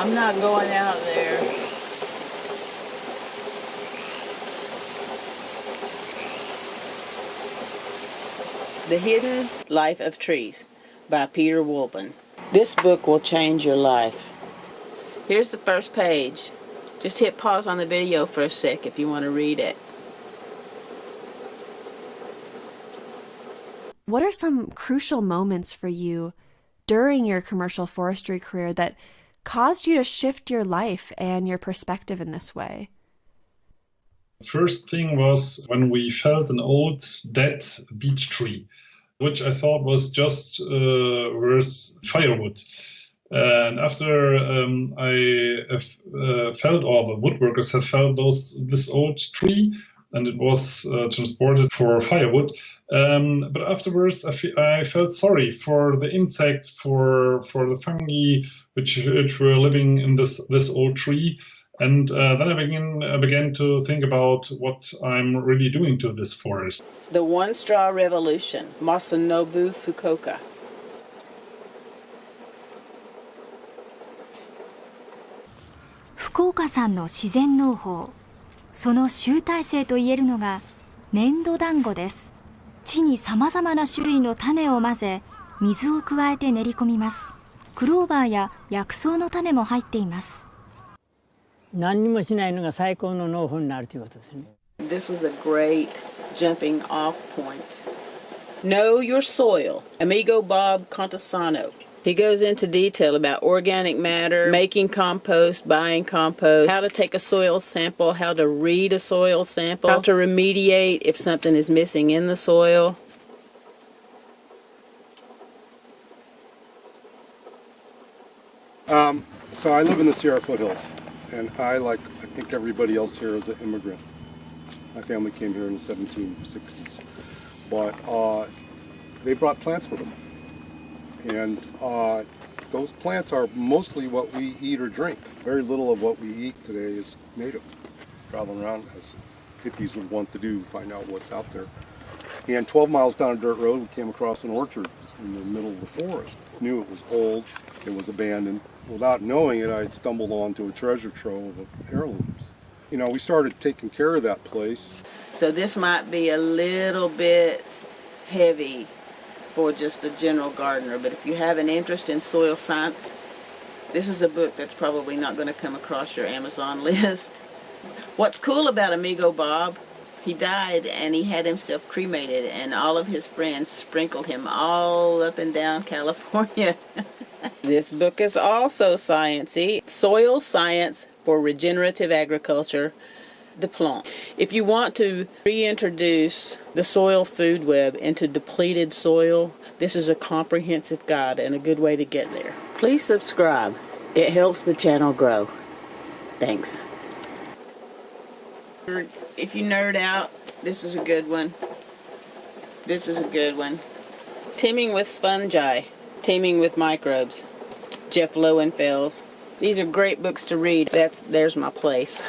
I'm not going out there. The Hidden Life of Trees by Peter Woolpin. This book will change your life. Here's the first page. Just hit pause on the video for a sec if you want to read it. What are some crucial moments for you during your commercial forestry career that caused you to shift your life and your perspective in this way? First thing was when we felled an old dead beech tree, which I thought was just worth firewood. And after I felled, or the woodworkers have felled this old tree, and it was transported for firewood. But afterwards, I felt sorry for the insects, for the fungi which were living in this old tree. And then I began to think about what I'm really doing to this forest. The One Straw Revolution, Masanobu Fukuoka. Fukuoka さんの自然農法、その集大成といえるのが粘土団子です。地にさまざまな種類の種を混ぜ、水を加えて練り込みます。クローバーや薬草の種も入っています。何にもしないのが最高の農法になるということですね。This was a great jumping off point. Know your soil. Amigo Bob Contasano. He goes into detail about organic matter, making compost, buying compost, how to take a soil sample, how to read a soil sample, how to remediate if something is missing in the soil. So I live in the Sierra foothills, and I think everybody else here is an immigrant. My family came here in the 1760s, but they brought plants with them. And those plants are mostly what we eat or drink. Very little of what we eat today is native. Traveling around as hippies would want to do, find out what's out there. And 12 miles down a dirt road, we came across an orchard in the middle of the forest. Knew it was old, it was abandoned. Without knowing it, I'd stumbled onto a treasure trove of heirlooms. You know, we started taking care of that place. So this might be a little bit heavy for just a general gardener, but if you have an interest in soil science, this is a book that's probably not going to come across your Amazon list. What's cool about Amigo Bob, he died and he had himself cremated, and all of his friends sprinkled him all up and down California. This book is also sciencey. Soil Science for Regenerative Agriculture, de Plant. If you want to reintroduce the soil food web into depleted soil, this is a comprehensive guide and a good way to get there. Please subscribe. It helps the channel grow. Thanks. If you nerd out, this is a good one. This is a good one. Teeming with Fungi, Teeming with Microbes, Jeff Lowenfels. These are great books to read. There's my place.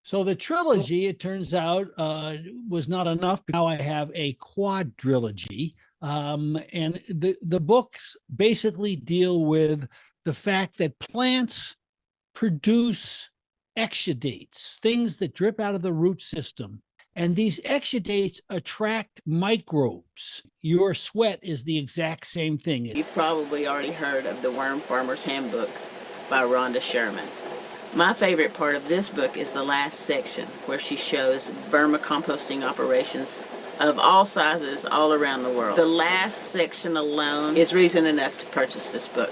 So the trilogy, it turns out, was not enough. Now I have a quadrilogy. And the books basically deal with the fact that plants produce exudates, things that drip out of the root system. And these exudates attract microbes. Your sweat is the exact same thing. You've probably already heard of the Worm Farmer's Handbook by Rhonda Sherman. My favorite part of this book is the last section where she shows vermicomposting operations of all sizes all around the world. The last section alone is reason enough to purchase this book.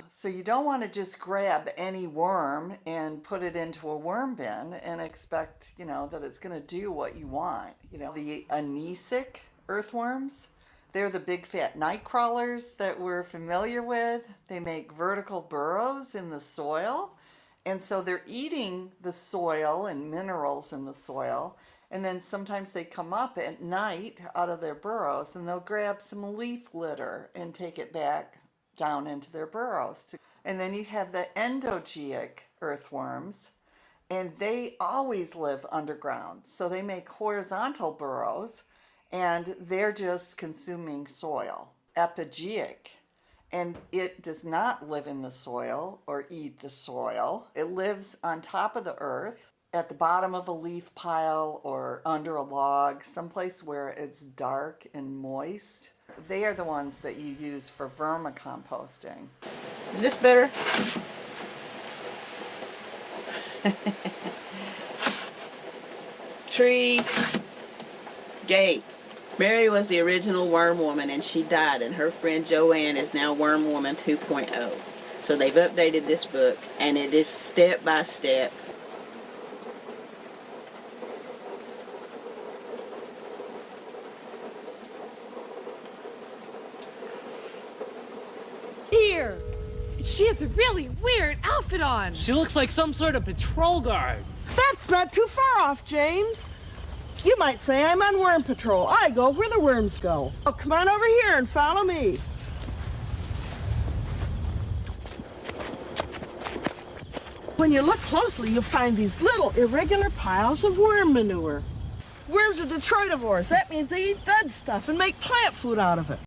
So you don't want to just grab any worm and put it into a worm bin and expect, that it's going to do what you want. The anisic earthworms, they're the big fat nightcrawlers that we're familiar with. They make vertical burrows in the soil. And so they're eating the soil and minerals in the soil. And then sometimes they come up at night out of their burrows and they'll grab some leaf litter and take it back down into their burrows. And then you have the endogeeic earthworms, and they always live underground. So they make horizontal burrows, and they're just consuming soil. Epigeic, and it does not live in the soil or eat the soil. It lives on top of the earth, at the bottom of a leaf pile or under a log, someplace where it's dark and moist. They are the ones that you use for vermicomposting. Is this better? Tree, gate. Mary was the original worm woman, and she died, and her friend Joanne is now Worm Woman 2.0. So they've updated this book, and it is step by step. Here! She has a really weird outfit on. She looks like some sort of patrol guard. That's not too far off, James. You might say I'm on worm patrol. I go where the worms go. Oh, come on over here and follow me. When you look closely, you'll find these little irregular piles of worm manure. Worms are detritivores. That means they eat dead stuff and make plant food out of it.